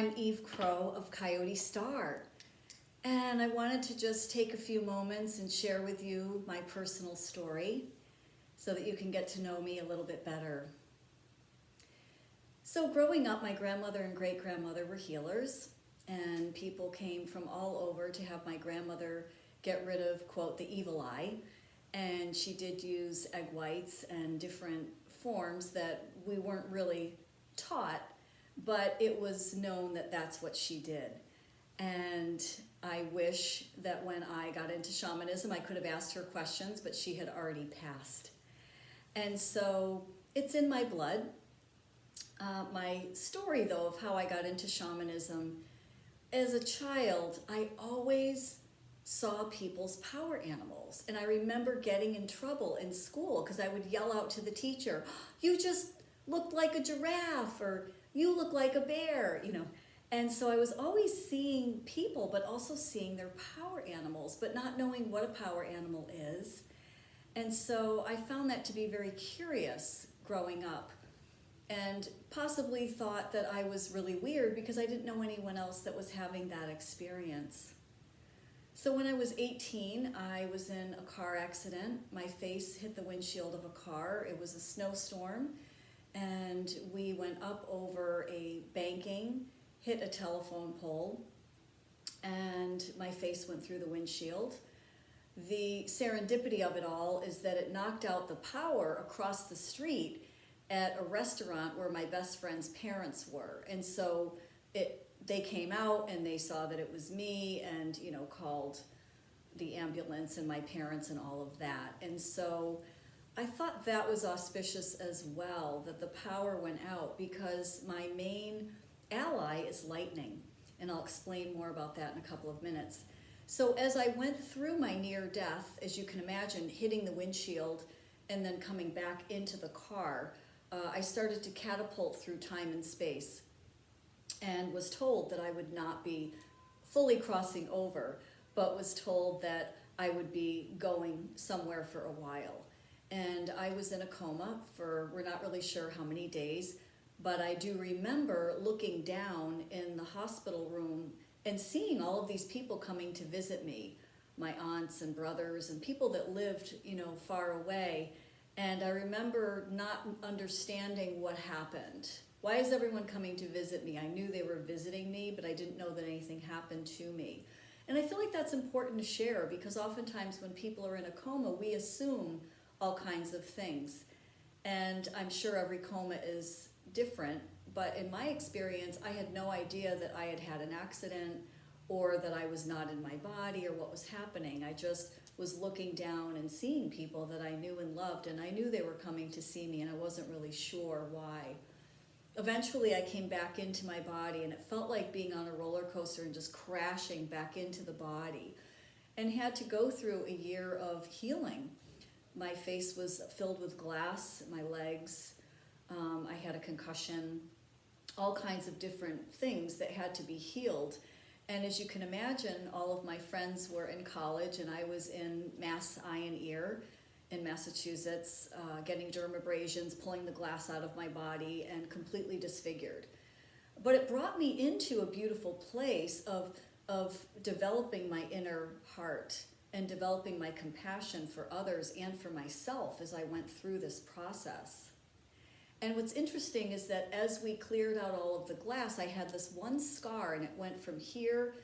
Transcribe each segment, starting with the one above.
I'm Eve Crowe of Coyote Star, and I wanted to just take a few moments and share with you my personal story so that you can get to know me a little bit better. So growing up, my grandmother and great-grandmother were healers, and people came from all over to have my grandmother get rid of, quote, the evil eye, and she did use egg whites and different forms that we weren't really taught, but it was known that that's what she did. And I wish that when I got into shamanism, I could have asked her questions, but she had already passed. And so it's in my blood. My story, though, of how I got into shamanism, as a child, I always saw people's power animals. And I remember getting in trouble in school because I would yell out to the teacher, "You just looked like a giraffe," or "You look like a bear," you know. And so I was always seeing people, but also seeing their power animals, but not knowing what a power animal is. And so I found that to be very curious growing up, and possibly thought that I was really weird because I didn't know anyone else that was having that experience. So when I was 18, I was in a car accident. My face hit the windshield of a car. It was a snowstorm, and we went up over a banking, hit a telephone pole, and my face went through the windshield. The serendipity of it all is that it knocked out the power across the street at a restaurant where my best friend's parents were. And so they came out and they saw that it was me and, called the ambulance and my parents and all of that. And so I thought that was auspicious as well, that the power went out, because my main ally is lightning. And I'll explain more about that in a couple of minutes. So as I went through my near death, as you can imagine, hitting the windshield and then coming back into the car, I started to catapult through time and space, and was told that I would not be fully crossing over, but was told that I would be going somewhere for a while. And I was in a coma for, we're not really sure how many days, but I do remember looking down in the hospital room and seeing all of these people coming to visit me, my aunts and brothers and people that lived, far away. And I remember not understanding what happened. Why is everyone coming to visit me? I knew they were visiting me, but I didn't know that anything happened to me. And I feel like that's important to share, because oftentimes when people are in a coma, we assume all kinds of things. And I'm sure every coma is different, but in my experience, I had no idea that I had had an accident or that I was not in my body or what was happening. I just was looking down and seeing people that I knew and loved, and I knew they were coming to see me, and I wasn't really sure why. Eventually, I came back into my body, and it felt like being on a roller coaster and just crashing back into the body, and had to go through a year of healing. My face was filled with glass, my legs, I had a concussion, all kinds of different things that had to be healed. And as you can imagine, all of my friends were in college, and I was in Mass Eye and Ear in Massachusetts, getting dermabrasions, pulling the glass out of my body, and completely disfigured. But it brought me into a beautiful place of developing my inner heart and developing my compassion for others and for myself as I went through this process. And what's interesting is that as we cleared out all of the glass, I had this one scar, and it went from here,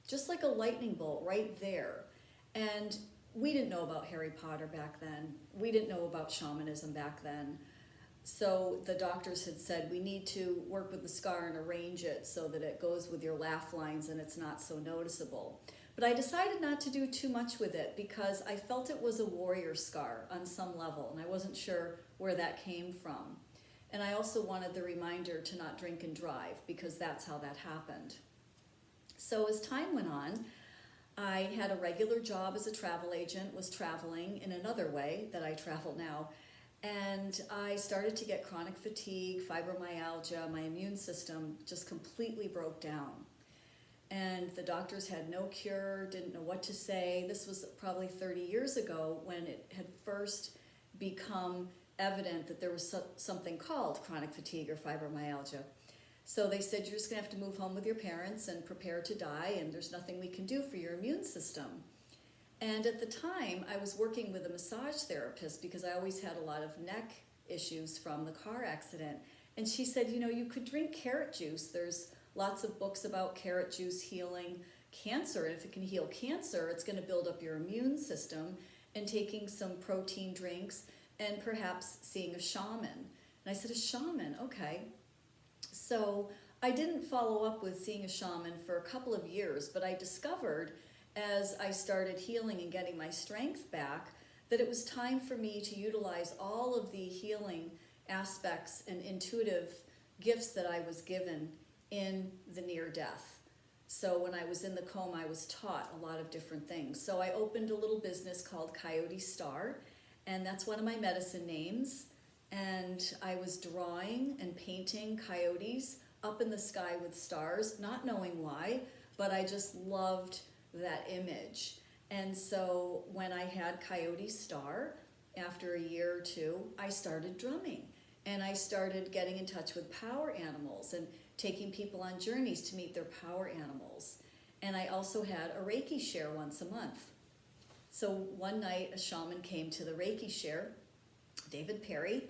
just like a lightning bolt, right there. And we didn't know about Harry Potter back then. We didn't know about shamanism back then. So the doctors had said, we need to work with the scar and arrange it so that it goes with your laugh lines and it's not so noticeable. But I decided not to do too much with it because I felt it was a warrior scar on some level, and I wasn't sure where that came from. And I also wanted the reminder to not drink and drive, because that's how that happened. So as time went on, I had a regular job as a travel agent, was traveling in another way that I travel now, and I started to get chronic fatigue, fibromyalgia. My immune system just completely broke down. And the doctors had no cure, didn't know what to say. This was probably 30 years ago when it had first become evident that there was something called chronic fatigue or fibromyalgia. So they said, you're just gonna have to move home with your parents and prepare to die, and there's nothing we can do for your immune system. And at the time, I was working with a massage therapist because I always had a lot of neck issues from the car accident. And she said, you could drink carrot juice. There's lots of books about carrot juice healing cancer. And if it can heal cancer, it's gonna build up your immune system, and taking some protein drinks and perhaps seeing a shaman. And I said, a shaman, okay. So I didn't follow up with seeing a shaman for a couple of years, but I discovered as I started healing and getting my strength back that it was time for me to utilize all of the healing aspects and intuitive gifts that I was given in the near death. So when I was in the coma, I was taught a lot of different things. So I opened a little business called Coyote Star, and that's one of my medicine names. And I was drawing and painting coyotes up in the sky with stars, not knowing why, but I just loved that image. And so when I had Coyote Star, after a year or two, I started drumming. And I started getting in touch with power animals and taking people on journeys to meet their power animals. And I also had a Reiki share once a month. So one night, a shaman came to the Reiki share, David Perry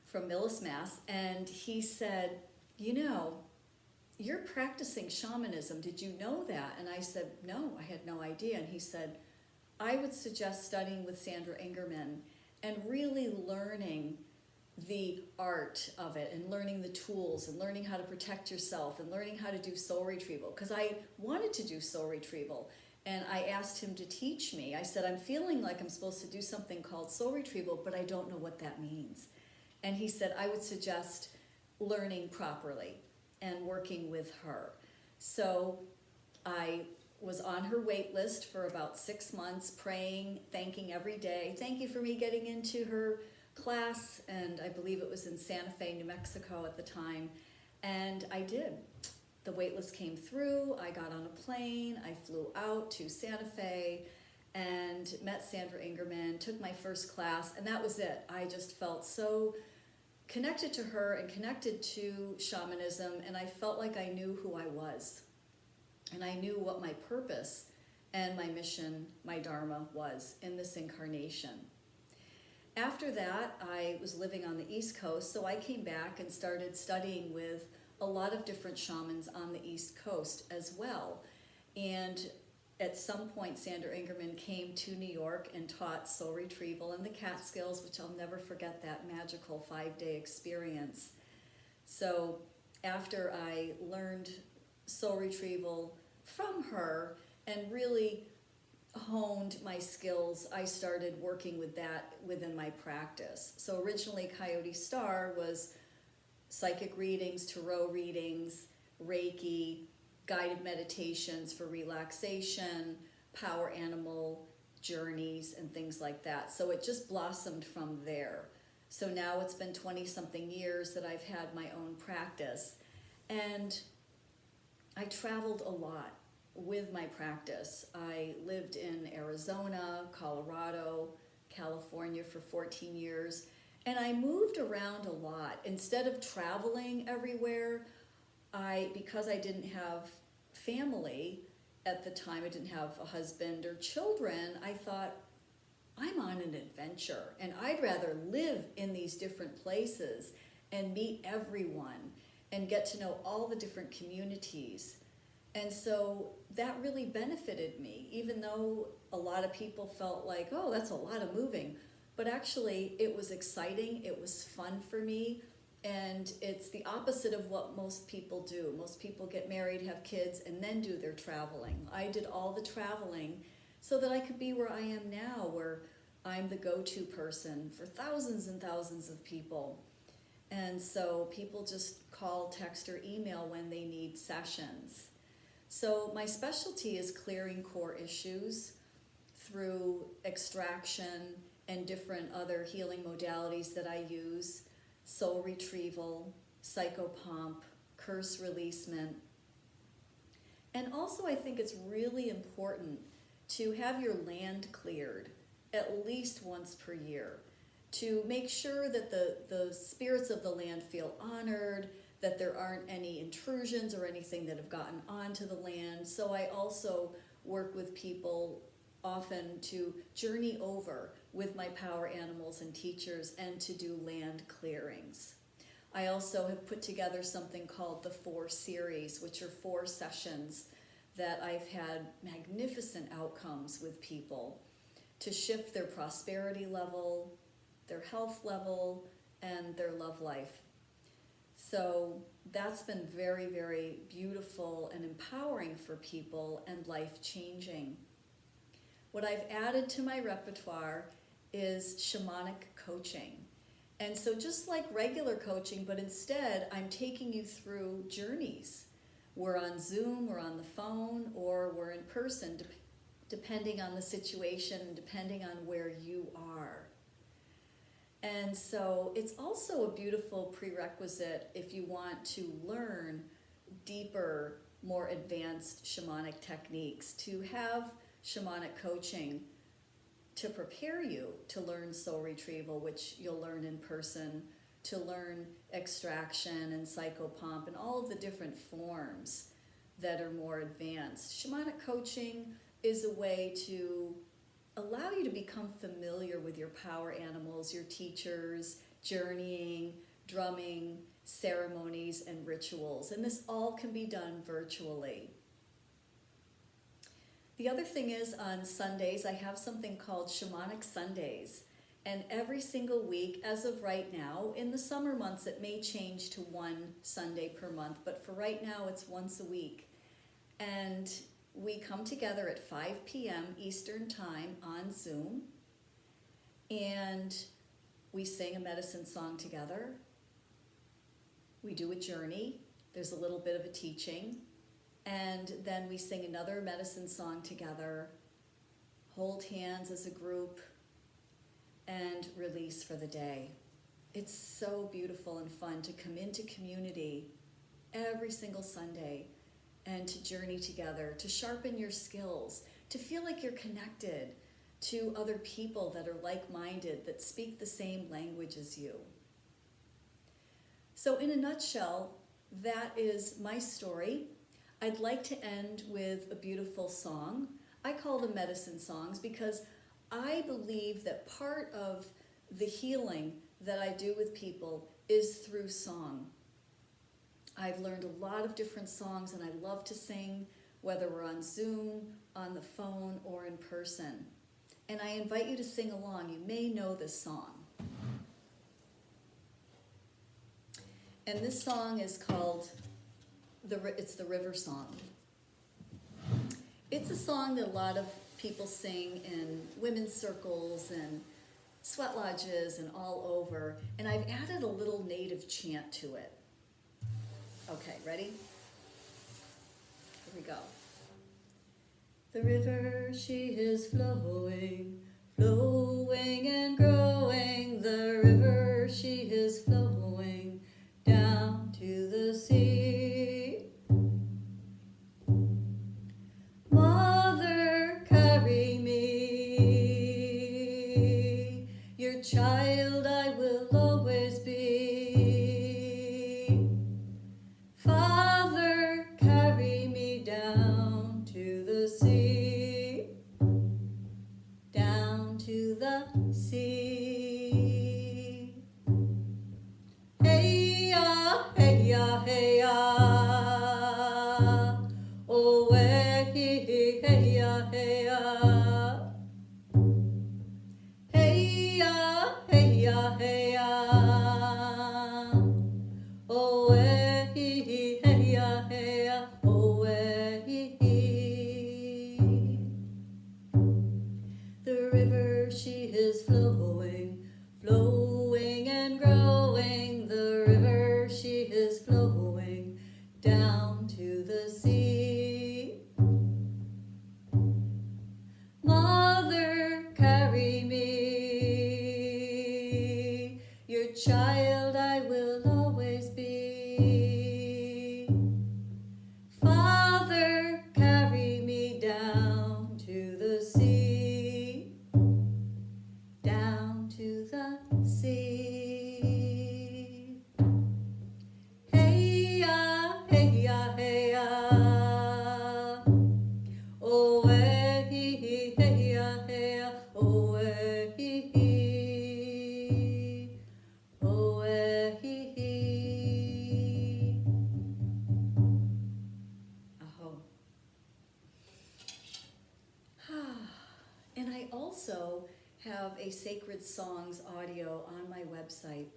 from Millis, Mass, and he said, you're practicing shamanism. Did you know that? And I said, no, I had no idea. And he said, I would suggest studying with Sandra Ingerman and really learning the art of it, and learning the tools, and learning how to protect yourself, and learning how to do soul retrieval, because I wanted to do soul retrieval. And I asked him to teach me. I said, I'm feeling like I'm supposed to do something called soul retrieval, but I don't know what that means. And he said, I would suggest learning properly and working with her. So I was on her wait list for about 6 months, praying, thanking every day. Thank you for me getting into her class, and I believe it was in Santa Fe, New Mexico at the time, and I did. The wait list came through, I got on a plane, I flew out to Santa Fe and met Sandra Ingerman, took my first class, and that was it. I just felt so connected to her and connected to shamanism, and I felt like I knew who I was. And I knew what my purpose and my mission, my dharma was in this incarnation. After that, I was living on the East Coast, so I came back and started studying with a lot of different shamans on the East Coast as well. And at some point, Sandra Ingerman came to New York and taught soul retrieval in the Catskills, which I'll never forget that magical 5-day experience. So after I learned soul retrieval from her and really honed my skills, I started working with that within my practice. So originally Coyote Star was psychic readings, tarot readings, Reiki, guided meditations for relaxation, power animal journeys, and things like that. So it just blossomed from there. So now it's been 20-something years that I've had my own practice, and I traveled a lot with my practice. I lived in Arizona, Colorado, California for 14 years, and I moved around a lot. Instead of traveling everywhere, because I didn't have family at the time, I didn't have a husband or children, I thought, I'm on an adventure, and I'd rather live in these different places and meet everyone and get to know all the different communities. And so that really benefited me, even though a lot of people felt like, oh, that's a lot of moving. But actually, it was exciting, it was fun for me, and it's the opposite of what most people do. Most people get married, have kids, and then do their traveling. I did all the traveling so that I could be where I am now, where I'm the go-to person for thousands and thousands of people. And so people just call, text, or email when they need sessions. So my specialty is clearing core issues through extraction and different other healing modalities that I use: soul retrieval, psychopomp, curse releasement. And also I think it's really important to have your land cleared at least once per year, to make sure that the spirits of the land feel honored, that there aren't any intrusions or anything that have gotten onto the land. So I also work with people often to journey over with my power animals and teachers and to do land clearings. I also have put together something called the 4 series, which are 4 sessions that I've had magnificent outcomes with people to shift their prosperity level, their health level, and their love life. So that's been very, very beautiful and empowering for people and life-changing. What I've added to my repertoire is shamanic coaching. And so just like regular coaching, but instead I'm taking you through journeys. We're on Zoom, we're on the phone, or we're in person, depending on the situation and depending on where you are. And so it's also a beautiful prerequisite if you want to learn deeper, more advanced shamanic techniques, to have shamanic coaching to prepare you to learn soul retrieval, which you'll learn in person, to learn extraction and psychopomp and all of the different forms that are more advanced. Shamanic coaching is a way to allow you to become familiar with your power animals, your teachers, journeying, drumming, ceremonies, and rituals. And this all can be done virtually. The other thing is, on Sundays, I have something called Shamanic Sundays. And every single week, as of right now, in the summer months, it may change to 1 Sunday per month, but for right now, it's once a week. And we come together at 5 p.m. Eastern Time on Zoom, and we sing a medicine song together. We do a journey. There's a little bit of a teaching. And then we sing another medicine song together, hold hands as a group, and release for the day. It's so beautiful and fun to come into community every single Sunday and to journey together, to sharpen your skills, to feel like you're connected to other people that are like-minded, that speak the same language as you. So in a nutshell, that is my story. I'd like to end with a beautiful song. I call them medicine songs because I believe that part of the healing that I do with people is through song. I've learned a lot of different songs and I love to sing, whether we're on Zoom, on the phone, or in person. And I invite you to sing along. You may know this song. And this song is called, it's the River Song. It's a song that a lot of people sing in women's circles and sweat lodges and all over. And I've added a little native chant to it. Okay, ready? Here we go. The river, she is flowing, flowing and growing. The river, she is flowing down to the sea. Mother, carry me, your child I will always be. Father, carry me down to the sea, down to the sea. Hey ya, hey ya, hey ya. Oh, hey, hey ya, hey ya. Hey ya, hey ya, hey ya. Oh, hey, hey ya, hey ya. Oh, hey. The river, she is flowing, flowing and growing. The river, she is flowing down to the sea. Mother, carry me, your child I will always be. Father, carry me down to the sea, down to the sea. Hey also have a Sacred Songs audio on my website.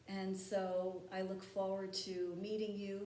And so I look forward to meeting you